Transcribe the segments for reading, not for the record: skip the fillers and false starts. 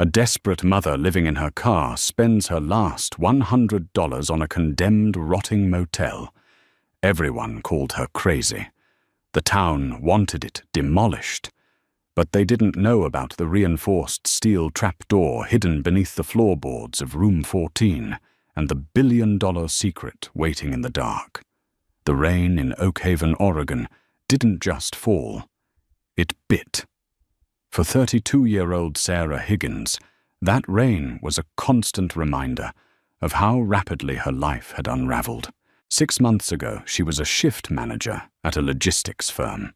A desperate mother living in her car spends her last $100 on a condemned, rotting motel. Everyone called her crazy. The town wanted it demolished. But they didn't know about the reinforced steel trapdoor hidden beneath the floorboards of room 14 and the billion-dollar secret waiting in the dark. The rain in Oak Haven, Oregon, didn't just fall. It bit. For 32-year-old Sarah Higgins, that rain was a constant reminder of how rapidly her life had unraveled. 6 months ago, she was a shift manager at a logistics firm.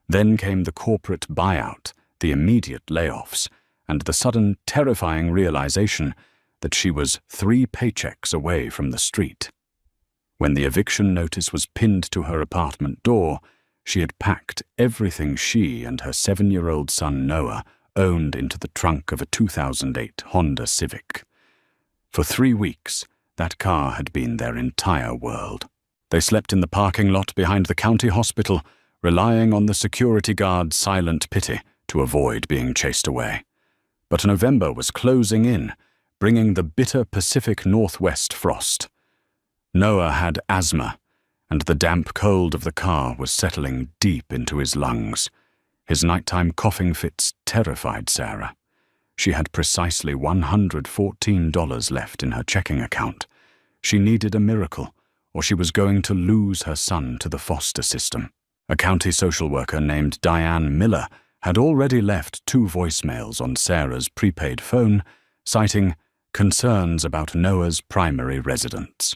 Then came the corporate buyout, the immediate layoffs, and the sudden, terrifying realization that she was 3 paychecks away from the street. When the eviction notice was pinned to her apartment door, she had packed everything she and her 7-year-old son Noah owned into the trunk of a 2008 Honda Civic. For 3 weeks, that car had been their entire world. They slept in the parking lot behind the county hospital, relying on the security guard's silent pity to avoid being chased away. But November was closing in, bringing the bitter Pacific Northwest frost. Noah had asthma, and the damp cold of the car was settling deep into his lungs. His nighttime coughing fits terrified Sarah. She had precisely $114 left in her checking account. She needed a miracle, or she was going to lose her son to the foster system. A county social worker named Diane Miller had already left 2 voicemails on Sarah's prepaid phone, citing concerns about Noah's primary residence.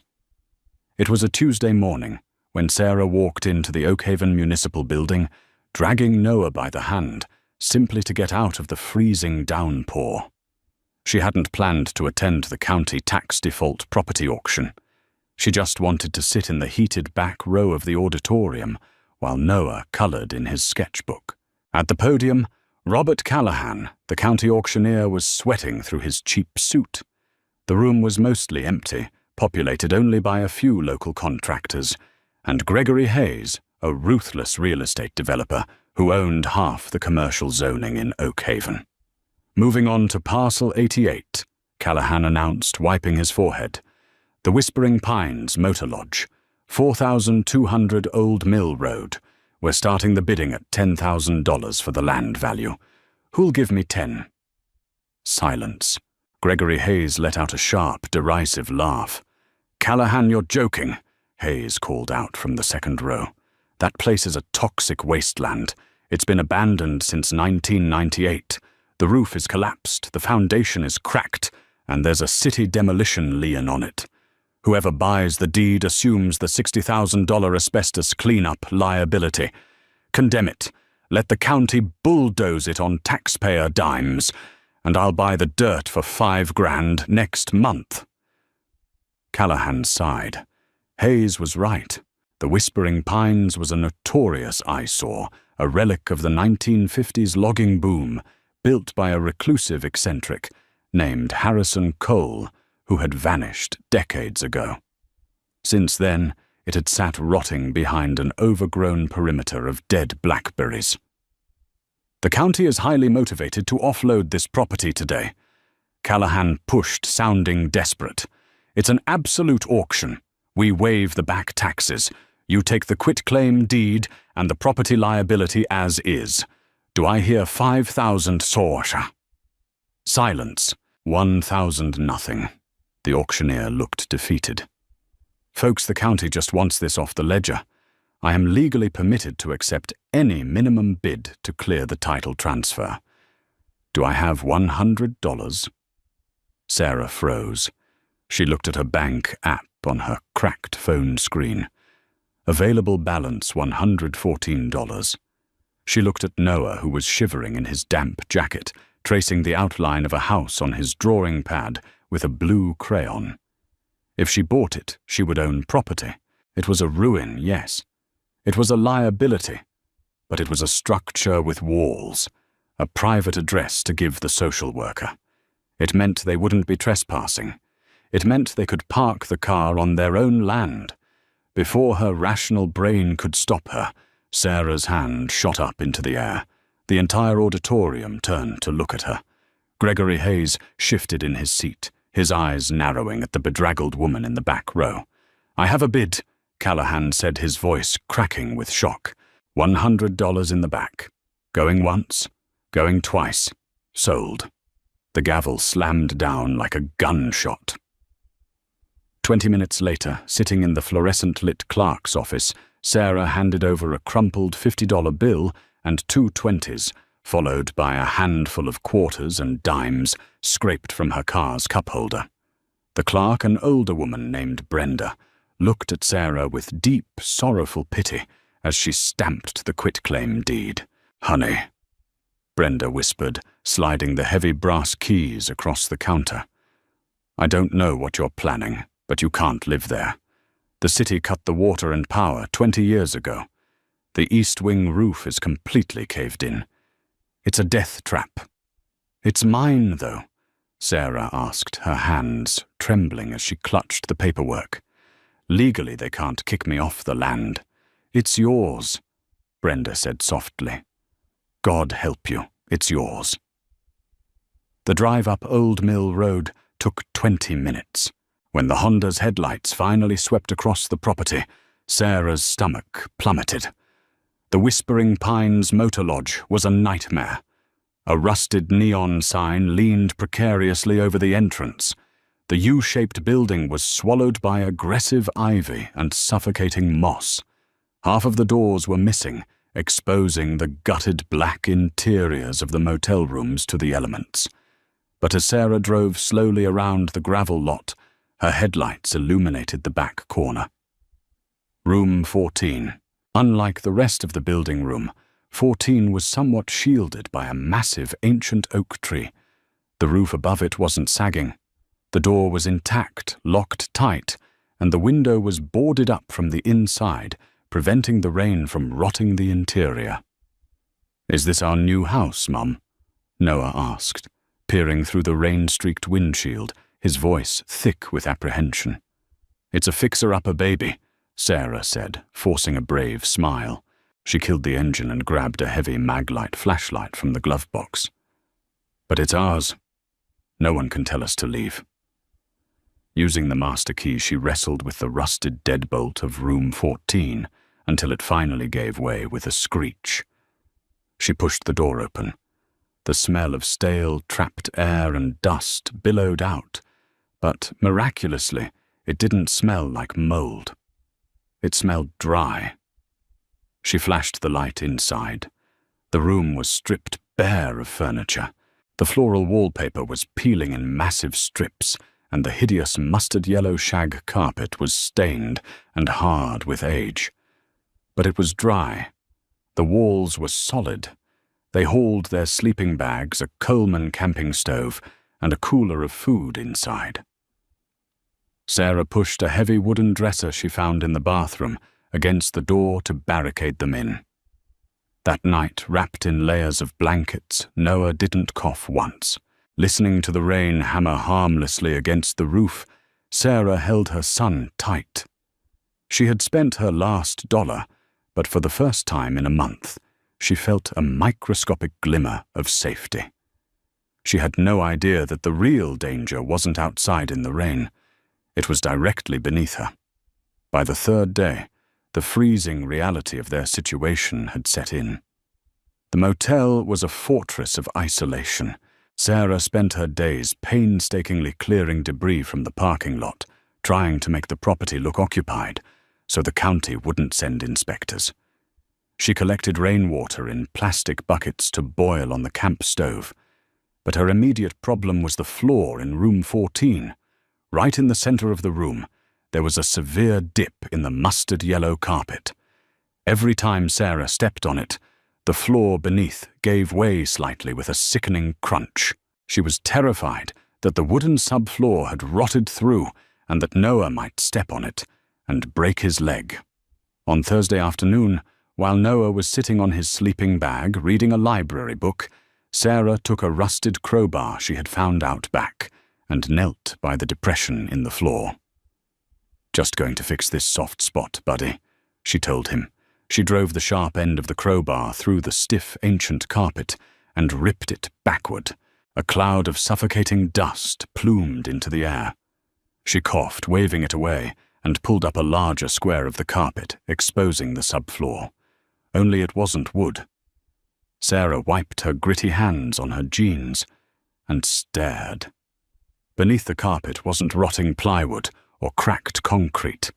It was a Tuesday morning when Sarah walked into the Oak Haven Municipal Building, dragging Noah by the hand, simply to get out of the freezing downpour. She hadn't planned to attend the county tax default property auction. She just wanted to sit in the heated back row of the auditorium while Noah colored in his sketchbook. At the podium, Robert Callahan, the county auctioneer, was sweating through his cheap suit. The room was mostly empty, populated only by a few local contractors, and Gregory Hayes, a ruthless real estate developer who owned half the commercial zoning in Oak Haven. Moving on to Parcel 88, Callahan announced, wiping his forehead. The Whispering Pines Motor Lodge, 4,200 Old Mill Road. We're starting the bidding at $10,000 for the land value. Who'll give me 10? Silence. Gregory Hayes let out a sharp, derisive laugh. Callahan, you're joking, Hayes called out from the second row. That place is a toxic wasteland. It's been abandoned since 1998. The roof is collapsed, the foundation is cracked, and there's a city demolition lien on it. Whoever buys the deed assumes the $60,000 asbestos cleanup liability. Condemn it. Let the county bulldoze it on taxpayer dimes, and I'll buy the dirt for $5,000 next month. Callahan sighed. Hayes was right. The Whispering Pines was a notorious eyesore, a relic of the 1950s logging boom, built by a reclusive eccentric named Harrison Cole, who had vanished decades ago. Since then, it had sat rotting behind an overgrown perimeter of dead blackberries. The county is highly motivated to offload this property today. Callahan pushed, sounding desperate. It's an absolute auction. We waive the back taxes. You take the quitclaim deed and the property liability as is. Do I hear 5,000 sorsha? Silence. 1,000 nothing. The auctioneer looked defeated. Folks, the county just wants this off the ledger. I am legally permitted to accept any minimum bid to clear the title transfer. Do I have $100? Sarah froze. She looked at her bank app on her cracked phone screen. Available balance $114. She looked at Noah, who was shivering in his damp jacket, tracing the outline of a house on his drawing pad with a blue crayon. If she bought it, she would own property. It was a ruin, yes. It was a liability, but it was a structure with walls, a private address to give the social worker. It meant they wouldn't be trespassing. It meant they could park the car on their own land. Before her rational brain could stop her, Sarah's hand shot up into the air. The entire auditorium turned to look at her. Gregory Hayes shifted in his seat, his eyes narrowing at the bedraggled woman in the back row. "I have a bid," Callahan said, his voice cracking with shock. $100 in the back. Going once, going twice. Sold. The gavel slammed down like a gunshot. 20 minutes later, sitting in the fluorescent-lit clerk's office, Sarah handed over a crumpled $50 bill and 2 20s, followed by a handful of quarters and dimes scraped from her car's cup holder. The clerk, an older woman named Brenda, looked at Sarah with deep, sorrowful pity as she stamped the quitclaim deed. "Honey," Brenda whispered, sliding the heavy brass keys across the counter. "I don't know what you're planning, but you can't live there. The city cut the water and power 20 years ago. The east wing roof is completely caved in. It's a death trap." "It's mine, though?" Sarah asked, her hands trembling as she clutched the paperwork. "Legally, they can't kick me off the land. It's yours," Brenda said softly. "God help you, it's yours." The drive up Old Mill Road took 20 minutes. When the Honda's headlights finally swept across the property, Sarah's stomach plummeted. The Whispering Pines Motor Lodge was a nightmare. A rusted neon sign leaned precariously over the entrance. The U-shaped building was swallowed by aggressive ivy and suffocating moss. Half of the doors were missing, exposing the gutted black interiors of the motel rooms to the elements. But as Sarah drove slowly around the gravel lot, her headlights illuminated the back corner. Room 14. Unlike the rest of the building room, 14 was somewhat shielded by a massive ancient oak tree. The roof above it wasn't sagging. The door was intact, locked tight, and the window was boarded up from the inside, preventing the rain from rotting the interior. "Is this our new house, Mum?" Noah asked, peering through the rain-streaked windshield, his voice thick with apprehension. "It's a fixer-upper baby," Sarah said, forcing a brave smile. She killed the engine and grabbed a heavy Maglite flashlight from the glove box. "But it's ours. No one can tell us to leave." Using the master key, she wrestled with the rusted deadbolt of room 14 until it finally gave way with a screech. She pushed the door open. The smell of stale, trapped air and dust billowed out, but miraculously, it didn't smell like mold. It smelled dry. She flashed the light inside. The room was stripped bare of furniture. The floral wallpaper was peeling in massive strips, and the hideous mustard-yellow shag carpet was stained and hard with age. But it was dry. The walls were solid. They hauled their sleeping bags, a Coleman camping stove, and a cooler of food inside. Sarah pushed a heavy wooden dresser she found in the bathroom against the door to barricade them in. That night, wrapped in layers of blankets, Noah didn't cough once. Listening to the rain hammer harmlessly against the roof, Sarah held her son tight. She had spent her last dollar, but for the first time in a month, she felt a microscopic glimmer of safety. She had no idea that the real danger wasn't outside in the rain. It was directly beneath her. By the third day, the freezing reality of their situation had set in. The motel was a fortress of isolation. Sarah spent her days painstakingly clearing debris from the parking lot, trying to make the property look occupied, so the county wouldn't send inspectors. She collected rainwater in plastic buckets to boil on the camp stove, but her immediate problem was the floor in room 14. Right in the center of the room, there was a severe dip in the mustard-yellow carpet. Every time Sarah stepped on it, the floor beneath gave way slightly with a sickening crunch. She was terrified that the wooden subfloor had rotted through and that Noah might step on it and break his leg. On Thursday afternoon, while Noah was sitting on his sleeping bag reading a library book, Sarah took a rusted crowbar she had found out back and knelt by the depression in the floor. "Just going to fix this soft spot, buddy," she told him. She drove the sharp end of the crowbar through the stiff ancient carpet and ripped it backward. A cloud of suffocating dust plumed into the air. She coughed, waving it away, and pulled up a larger square of the carpet, exposing the subfloor. Only it wasn't wood. Sarah wiped her gritty hands on her jeans and stared. Beneath the carpet wasn't rotting plywood or cracked concrete.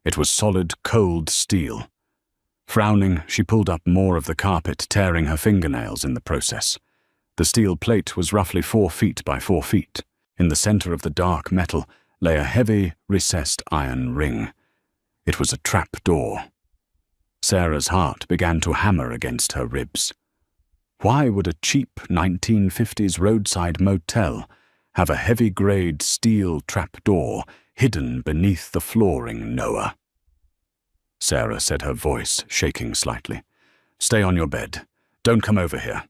It was solid, cold steel. Frowning, she pulled up more of the carpet, tearing her fingernails in the process. The steel plate was roughly 4 feet by 4 feet. In the center of the dark metal lay a heavy, recessed iron ring. It was a trap door. Sarah's heart began to hammer against her ribs. Why would a cheap 1950s roadside motel have a heavy-grade steel trap door hidden beneath the flooring, Noah? Sarah said, her voice shaking slightly. "Stay on your bed. Don't come over here."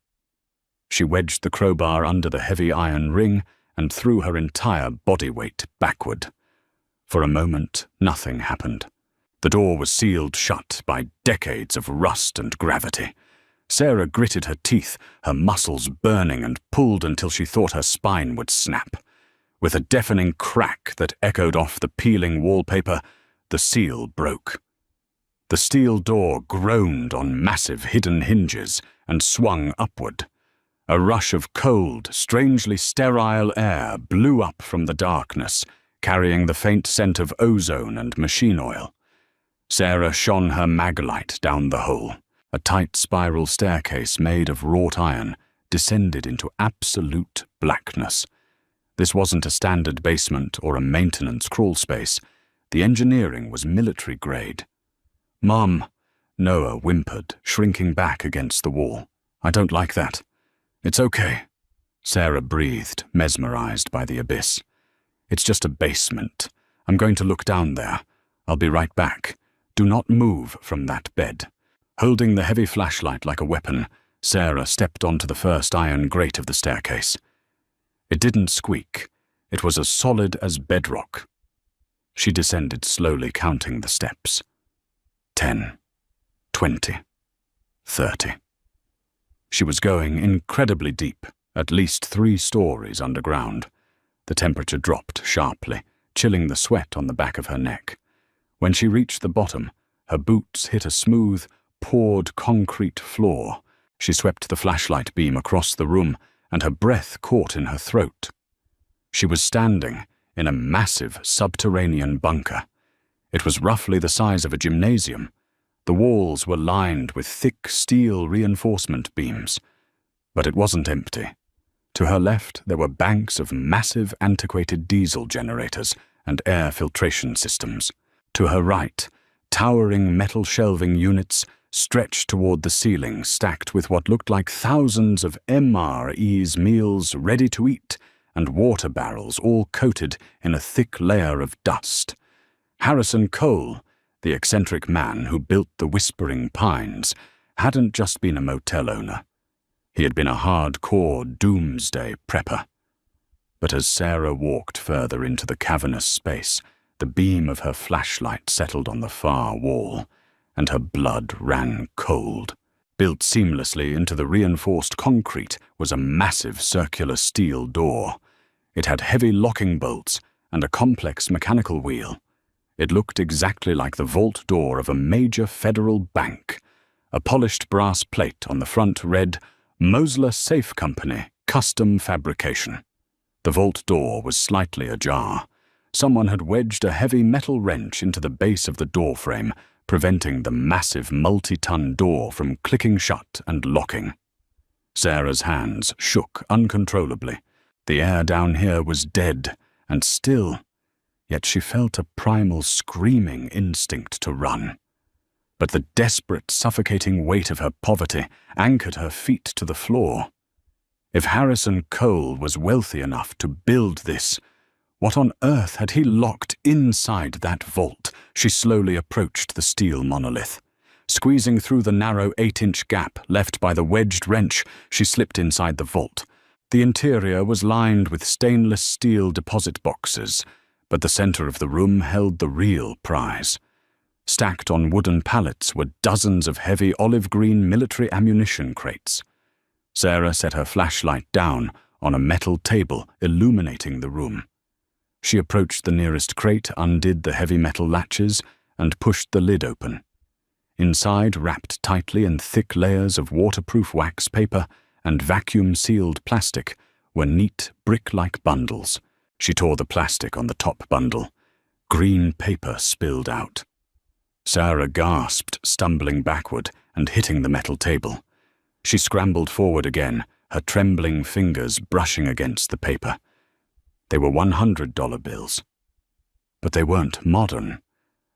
She wedged the crowbar under the heavy iron ring and threw her entire body weight backward. For a moment, nothing happened. The door was sealed shut by decades of rust and gravity. Sarah gritted her teeth, her muscles burning, and pulled until she thought her spine would snap. With a deafening crack that echoed off the peeling wallpaper, the seal broke. The steel door groaned on massive hidden hinges and swung upward. A rush of cold, strangely sterile air blew up from the darkness, carrying the faint scent of ozone and machine oil. Sarah shone her mag light down the hole. A tight spiral staircase made of wrought iron descended into absolute blackness. This wasn't a standard basement or a maintenance crawl space. The engineering was military grade. "Mom," Noah whimpered, shrinking back against the wall. "I don't like that." "It's okay," Sarah breathed, mesmerized by the abyss. "It's just a basement. I'm going to look down there. I'll be right back. Do not move from that bed." Holding the heavy flashlight like a weapon, Sarah stepped onto the first iron grate of the staircase. It didn't squeak. It was as solid as bedrock. She descended slowly, counting the steps. 10, 20, 30. She was going incredibly deep, at least 3 stories underground. The temperature dropped sharply, chilling the sweat on the back of her neck. When she reached the bottom, her boots hit a smooth, poured concrete floor. She swept the flashlight beam across the room, and her breath caught in her throat. She was standing in a massive subterranean bunker. It was roughly the size of a gymnasium. The walls were lined with thick steel reinforcement beams. But it wasn't empty. To her left, there were banks of massive antiquated diesel generators and air filtration systems. To her right, towering metal shelving units stretched toward the ceiling, stacked with what looked like thousands of MRE's meals ready to eat and water barrels all coated in a thick layer of dust. Harrison Cole, the eccentric man who built the Whispering Pines, hadn't just been a motel owner. He had been a hardcore doomsday prepper. But as Sarah walked further into the cavernous space, the beam of her flashlight settled on the far wall, and her blood ran cold. Built seamlessly into the reinforced concrete was a massive circular steel door. It had heavy locking bolts and a complex mechanical wheel. It looked exactly like the vault door of a major federal bank. A polished brass plate on the front read, "Mosler Safe Company, Custom Fabrication." The vault door was slightly ajar. Someone had wedged a heavy metal wrench into the base of the door frame, preventing the massive multi-ton door from clicking shut and locking. Sarah's hands shook uncontrollably. The air down here was dead and still, yet she felt a primal screaming instinct to run. But the desperate, suffocating weight of her poverty anchored her feet to the floor. If Harrison Cole was wealthy enough to build this, what on earth had he locked inside that vault? She slowly approached the steel monolith. Squeezing through the narrow 8-inch gap left by the wedged wrench, she slipped inside the vault. The interior was lined with stainless steel deposit boxes, but the center of the room held the real prize. Stacked on wooden pallets were dozens of heavy olive-green military ammunition crates. Sarah set her flashlight down on a metal table illuminating the room. She approached the nearest crate, undid the heavy metal latches, and pushed the lid open. Inside, wrapped tightly in thick layers of waterproof wax paper and vacuum-sealed plastic, were neat, brick-like bundles. She tore the plastic on the top bundle. Green paper spilled out. Sarah gasped, stumbling backward and hitting the metal table. She scrambled forward again, her trembling fingers brushing against the paper. They were $100 bills. But they weren't modern.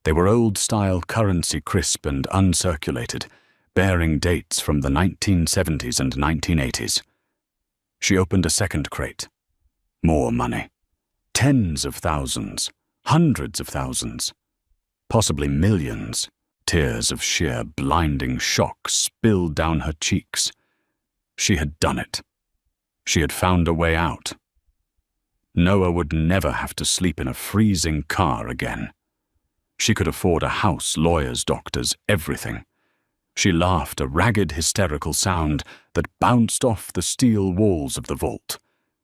They were old-style currency, crisp and uncirculated, bearing dates from the 1970s and 1980s. She opened a second crate. More money. Tens of thousands, hundreds of thousands, possibly millions. Tears of sheer, blinding shock spilled down her cheeks. She had done it. She had found a way out. Noah would never have to sleep in a freezing car again. She could afford a house, lawyers, doctors, everything. She laughed, a ragged, hysterical sound that bounced off the steel walls of the vault.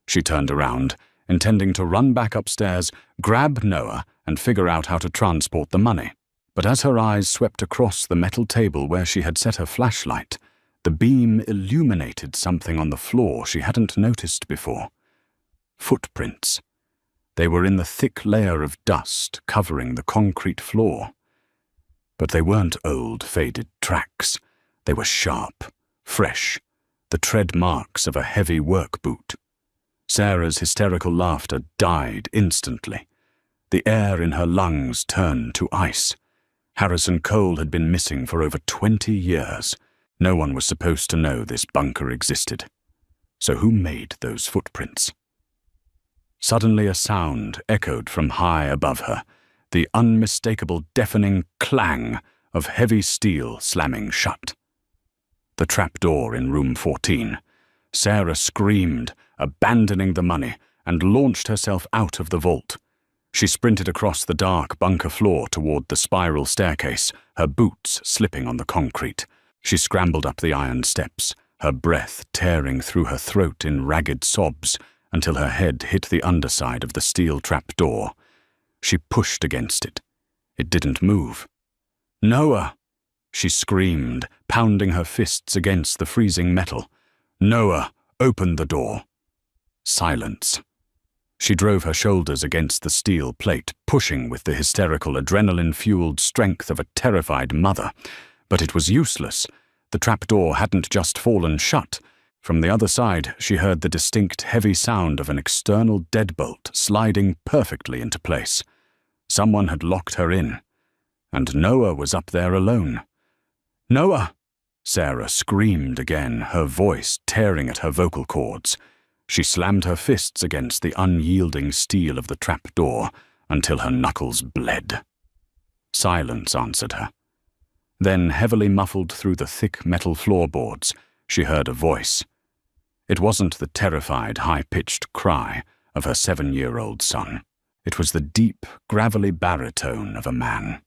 She turned around, intending to run back upstairs, grab Noah, and figure out how to transport the money. But as her eyes swept across the metal table where she had set her flashlight, the beam illuminated something on the floor she hadn't noticed before. Footprints. They were in the thick layer of dust covering the concrete floor. But they weren't old, faded tracks. They were sharp, fresh, the tread marks of a heavy work boot. Sarah's hysterical laughter died instantly. The air in her lungs turned to ice. Harrison Cole had been missing for over 20 years. No one was supposed to know this bunker existed. So who made those footprints? Suddenly a sound echoed from high above her, the unmistakable deafening clang of heavy steel slamming shut. The trapdoor in room 14. Sarah screamed, abandoning the money, and launched herself out of the vault. She sprinted across the dark bunker floor toward the spiral staircase, her boots slipping on the concrete. She scrambled up the iron steps, her breath tearing through her throat in ragged sobs until her head hit the underside of the steel trapdoor. She pushed against it. It didn't move. "Noah!" she screamed, pounding her fists against the freezing metal. "Noah, open the door." Silence. She drove her shoulders against the steel plate, pushing with the hysterical, adrenaline-fueled strength of a terrified mother. But it was useless. The trapdoor hadn't just fallen shut. From the other side, she heard the distinct, heavy sound of an external deadbolt sliding perfectly into place. Someone had locked her in, and Noah was up there alone. "Noah!" Sarah screamed again, her voice tearing at her vocal cords. She slammed her fists against the unyielding steel of the trapdoor until her knuckles bled. Silence answered her. Then, heavily muffled through the thick metal floorboards, she heard a voice. It wasn't the terrified, high-pitched cry of her 7-year-old son. It was the deep, gravelly baritone of a man.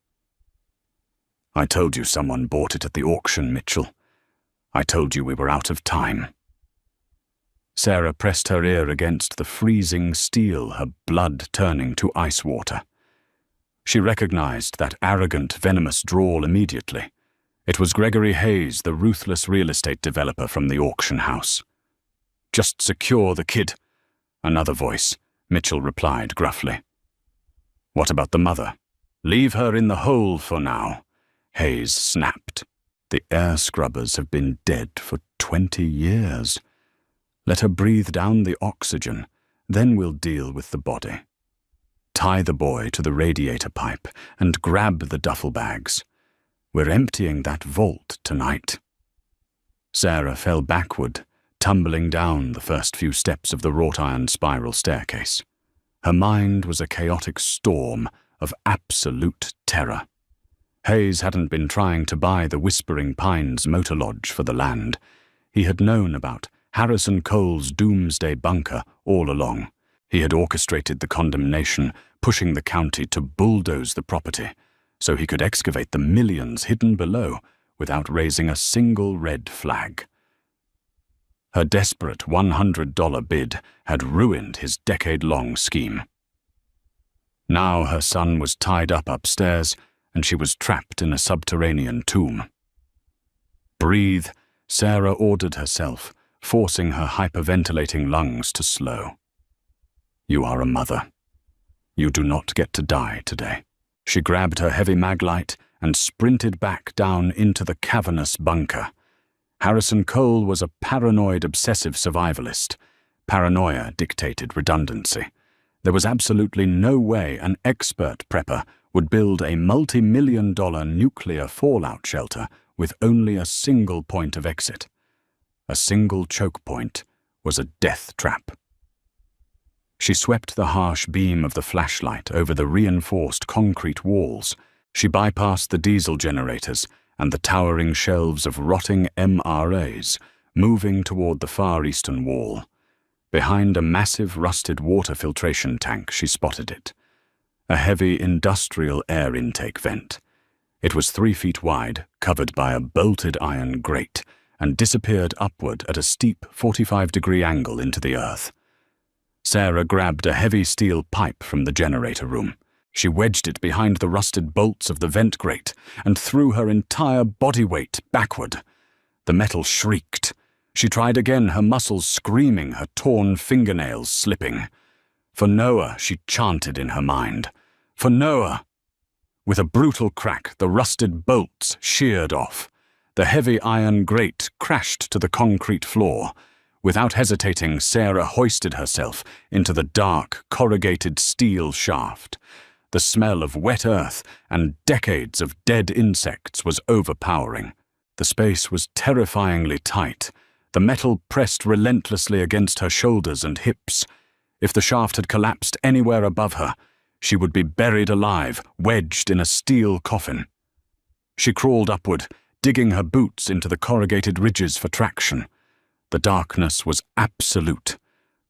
"I told you someone bought it at the auction, Mitchell. I told you we were out of time." Sarah pressed her ear against the freezing steel, her blood turning to ice water. She recognized that arrogant, venomous drawl immediately. It was Gregory Hayes, the ruthless real estate developer from the auction house. "Just secure the kid," another voice, Mitchell replied gruffly. "What about the mother? Leave her in the hole for now," Hayes snapped. "The air scrubbers have been dead for 20 years. Let her breathe down the oxygen, then we'll deal with the body. Tie the boy to the radiator pipe and grab the duffel bags. We're emptying that vault tonight." Sarah fell backward, tumbling down the first few steps of the wrought-iron spiral staircase. Her mind was a chaotic storm of absolute terror. Hayes hadn't been trying to buy the Whispering Pines motor lodge for the land. He had known about Harrison Cole's doomsday bunker all along. He had orchestrated the condemnation, pushing the county to bulldoze the property, so he could excavate the millions hidden below without raising a single red flag. Her desperate $100 bid had ruined his decade-long scheme. Now her son was tied up upstairs, and she was trapped in a subterranean tomb. "Breathe," Sarah ordered herself, forcing her hyperventilating lungs to slow. "You are a mother. You do not get to die today." She grabbed her heavy maglite and sprinted back down into the cavernous bunker. Harrison Cole was a paranoid obsessive survivalist. Paranoia dictated redundancy. There was absolutely no way an expert prepper would build a multi-million-dollar nuclear fallout shelter with only a single point of exit. A single choke point was a death trap. She swept the harsh beam of the flashlight over the reinforced concrete walls. She bypassed the diesel generators and the towering shelves of rotting MRAs, moving toward the far eastern wall. Behind a massive rusted water filtration tank, she spotted it. A heavy industrial air intake vent. It was 3 feet wide, covered by a bolted iron grate, and disappeared upward at a steep 45-degree angle into the earth. Sarah grabbed a heavy steel pipe from the generator room. She wedged it behind the rusted bolts of the vent grate and threw her entire body weight backward. The metal shrieked. She tried again, her muscles screaming, her torn fingernails slipping. "For Noah," she chanted in her mind. "For Noah!" With a brutal crack, the rusted bolts sheared off. The heavy iron grate crashed to the concrete floor. Without hesitating, Sarah hoisted herself into the dark, corrugated steel shaft. The smell of wet earth and decades of dead insects was overpowering. The space was terrifyingly tight. The metal pressed relentlessly against her shoulders and hips. If the shaft had collapsed anywhere above her, she would be buried alive, wedged in a steel coffin. She crawled upward, digging her boots into the corrugated ridges for traction. The darkness was absolute.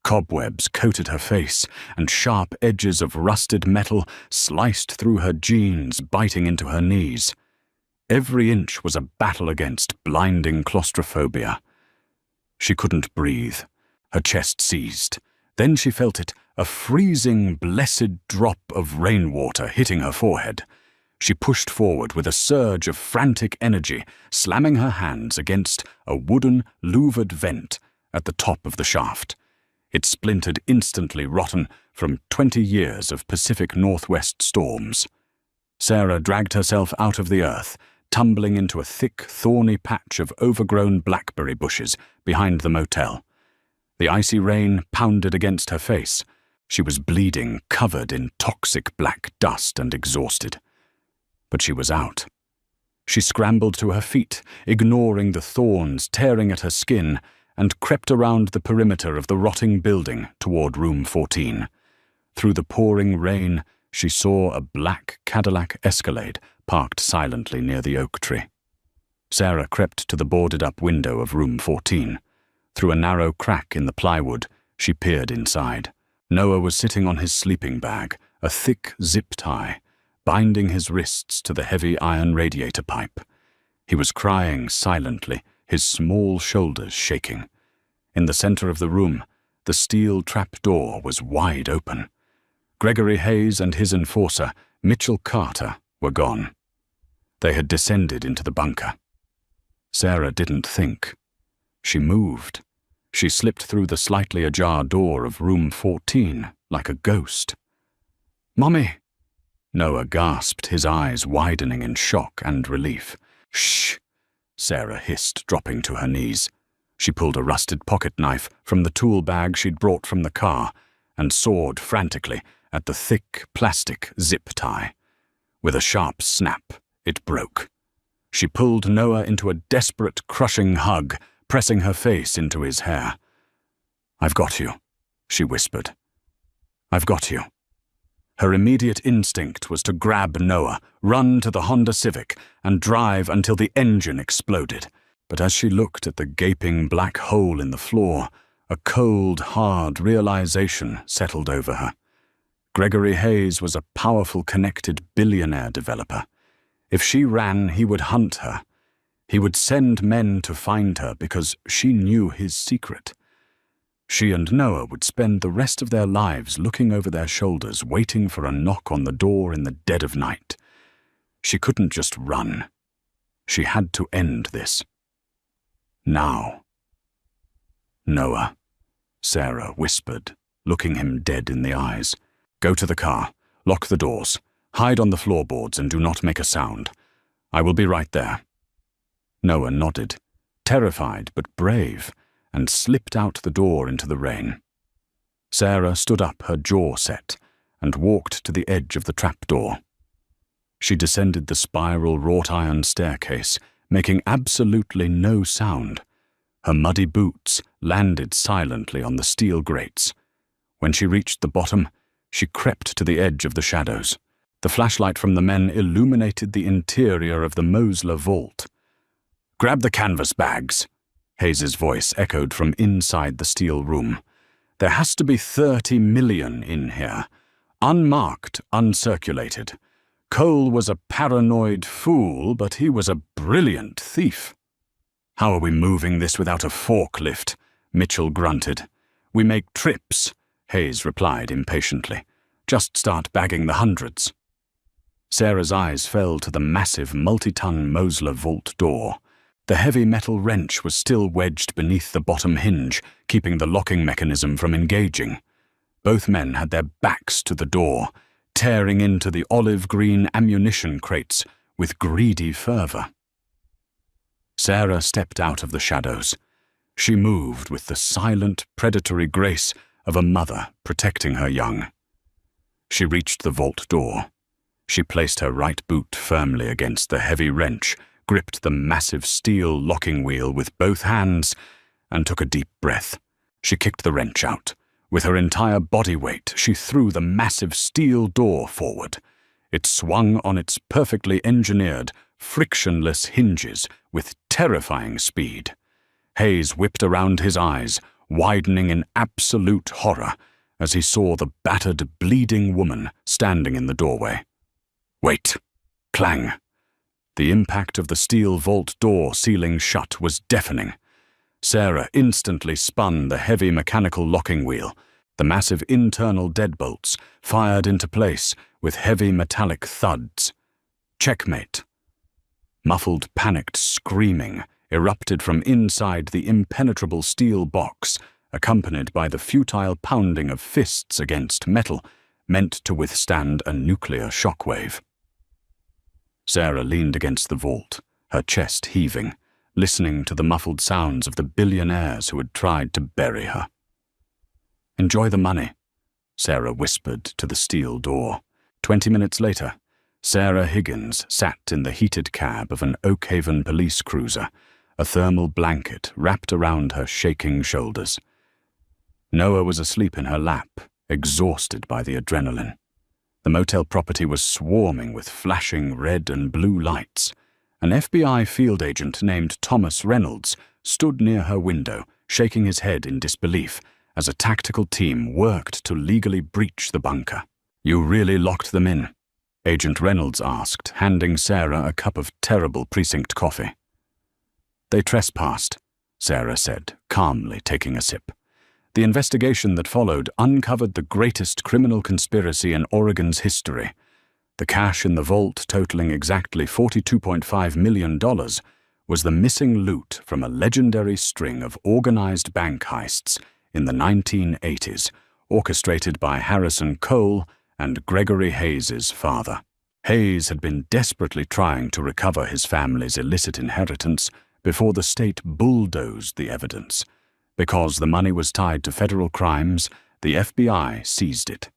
Cobwebs coated her face, and sharp edges of rusted metal sliced through her jeans, biting into her knees. Every inch was a battle against blinding claustrophobia. She couldn't breathe. Her chest seized. Then she felt it, a freezing, blessed drop of rainwater hitting her forehead. She pushed forward with a surge of frantic energy, slamming her hands against a wooden, louvered vent at the top of the shaft. It splintered instantly, rotten from 20 years of Pacific Northwest storms. Sarah dragged herself out of the earth, tumbling into a thick, thorny patch of overgrown blackberry bushes behind the motel. The icy rain pounded against her face. She was bleeding, covered in toxic black dust and exhausted. But she was out. She scrambled to her feet, ignoring the thorns tearing at her skin, and crept around the perimeter of the rotting building toward room 14. Through the pouring rain, she saw a black Cadillac Escalade parked silently near the oak tree. Sarah crept to the boarded-up window of room 14. Through a narrow crack in the plywood, she peered inside. Noah was sitting on his sleeping bag, a thick zip tie, binding his wrists to the heavy iron radiator pipe. He was crying silently, his small shoulders shaking. In the center of the room, the steel trapdoor was wide open. Gregory Hayes and his enforcer, Mitchell Carter, were gone. They had descended into the bunker. Sarah didn't think. She moved. She slipped through the slightly ajar door of room 14 like a ghost. "Mommy!" Noah gasped, his eyes widening in shock and relief. "Shh!" Sarah hissed, dropping to her knees. She pulled a rusted pocket knife from the tool bag she'd brought from the car and sawed frantically at the thick plastic zip tie. With a sharp snap, it broke. She pulled Noah into a desperate, crushing hug, pressing her face into his hair. "I've got you," she whispered. "I've got you." Her immediate instinct was to grab Noah, run to the Honda Civic, and drive until the engine exploded. But as she looked at the gaping black hole in the floor, a cold, hard realization settled over her. Gregory Hayes was a powerful, connected billionaire developer. If she ran, he would hunt her. He would send men to find her because she knew his secret. She and Noah would spend the rest of their lives looking over their shoulders, waiting for a knock on the door in the dead of night. She couldn't just run. She had to end this. Now. "Noah," Sarah whispered, looking him dead in the eyes. "Go to the car, lock the doors, hide on the floorboards and do not make a sound. I will be right there." Noah nodded, terrified but brave, and slipped out the door into the rain. Sarah stood up, her jaw set, and walked to the edge of the trapdoor. She descended the spiral wrought-iron staircase, making absolutely no sound. Her muddy boots landed silently on the steel grates. When she reached the bottom, she crept to the edge of the shadows. The flashlight from the men illuminated the interior of the Motel vault. "Grab the canvas bags," Hayes's voice echoed from inside the steel room. "There has to be 30 million in here. Unmarked, uncirculated. Cole was a paranoid fool, but he was a brilliant thief." "How are we moving this without a forklift?" Mitchell grunted. "We make trips," Hayes replied impatiently. "Just start bagging the hundreds." Sarah's eyes fell to the massive multi-ton Motel vault door. The heavy metal wrench was still wedged beneath the bottom hinge, keeping the locking mechanism from engaging. Both men had their backs to the door, tearing into the olive-green ammunition crates with greedy fervor. Sarah stepped out of the shadows. She moved with the silent, predatory grace of a mother protecting her young. She reached the vault door. She placed her right boot firmly against the heavy wrench, gripped the massive steel locking wheel with both hands, and took a deep breath. She kicked the wrench out. With her entire body weight, she threw the massive steel door forward. It swung on its perfectly engineered, frictionless hinges with terrifying speed. Hayes whipped around his eyes, widening in absolute horror as he saw the battered, bleeding woman standing in the doorway. "Wait!" Clang! The impact of the steel vault door sealing shut was deafening. Sarah instantly spun the heavy mechanical locking wheel. The massive internal deadbolts fired into place with heavy metallic thuds. Checkmate. Muffled, panicked screaming erupted from inside the impenetrable steel box, accompanied by the futile pounding of fists against metal, meant to withstand a nuclear shockwave. Sarah leaned against the vault, her chest heaving, listening to the muffled sounds of the billionaires who had tried to bury her. "Enjoy the money," Sarah whispered to the steel door. 20 minutes later, Sarah Higgins sat in the heated cab of an Oakhaven police cruiser, a thermal blanket wrapped around her shaking shoulders. Noah was asleep in her lap, exhausted by the adrenaline. The motel property was swarming with flashing red and blue lights. An FBI field agent named Thomas Reynolds stood near her window, shaking his head in disbelief as a tactical team worked to legally breach the bunker. "You really locked them in?" Agent Reynolds asked, handing Sarah a cup of terrible precinct coffee. "They trespassed," Sarah said, calmly taking a sip. The investigation that followed uncovered the greatest criminal conspiracy in Oregon's history. The cash in the vault, totaling exactly $42.5 million, was the missing loot from a legendary string of organized bank heists in the 1980s, orchestrated by Harrison Cole and Gregory Hayes's father. Hayes had been desperately trying to recover his family's illicit inheritance before the state bulldozed the evidence. Because the money was tied to federal crimes, the FBI seized it.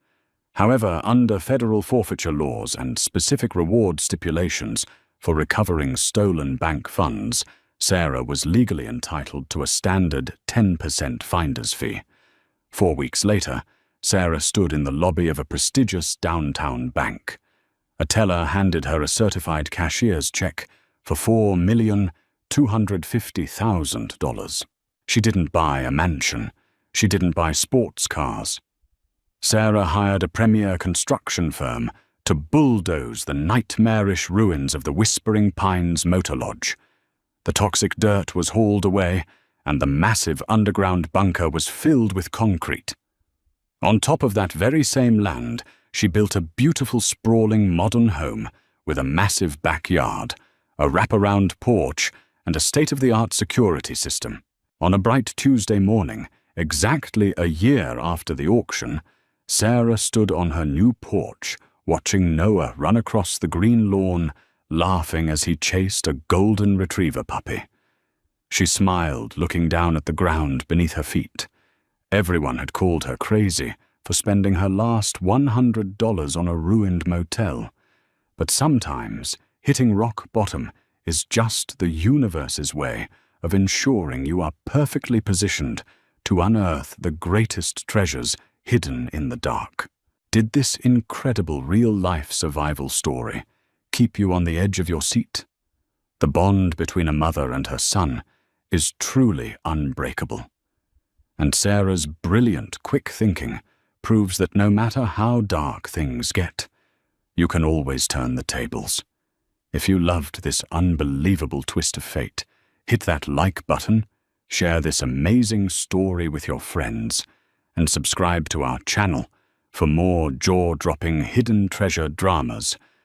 However, under federal forfeiture laws and specific reward stipulations for recovering stolen bank funds, Sarah was legally entitled to a standard 10% finder's fee. 4 weeks later, Sarah stood in the lobby of a prestigious downtown bank. A teller handed her a certified cashier's check for $4,250,000. She didn't buy a mansion. She didn't buy sports cars. Sarah hired a premier construction firm to bulldoze the nightmarish ruins of the Whispering Pines Motor Lodge. The toxic dirt was hauled away, and the massive underground bunker was filled with concrete. On top of that very same land, she built a beautiful sprawling modern home with a massive backyard, a wraparound porch, and a state-of-the-art security system. On a bright Tuesday morning, exactly a year after the auction, Sarah stood on her new porch, watching Noah run across the green lawn, laughing as he chased a golden retriever puppy. She smiled, looking down at the ground beneath her feet. Everyone had called her crazy for spending her last $100 on a ruined motel. But sometimes, hitting rock bottom is just the universe's way of ensuring you are perfectly positioned to unearth the greatest treasures hidden in the dark. Did this incredible real-life survival story keep you on the edge of your seat? The bond between a mother and her son is truly unbreakable. And Sarah's brilliant, quick thinking proves that no matter how dark things get, you can always turn the tables. If you loved this unbelievable twist of fate, hit that like button, share this amazing story with your friends, and subscribe to our channel for more jaw-dropping hidden treasure dramas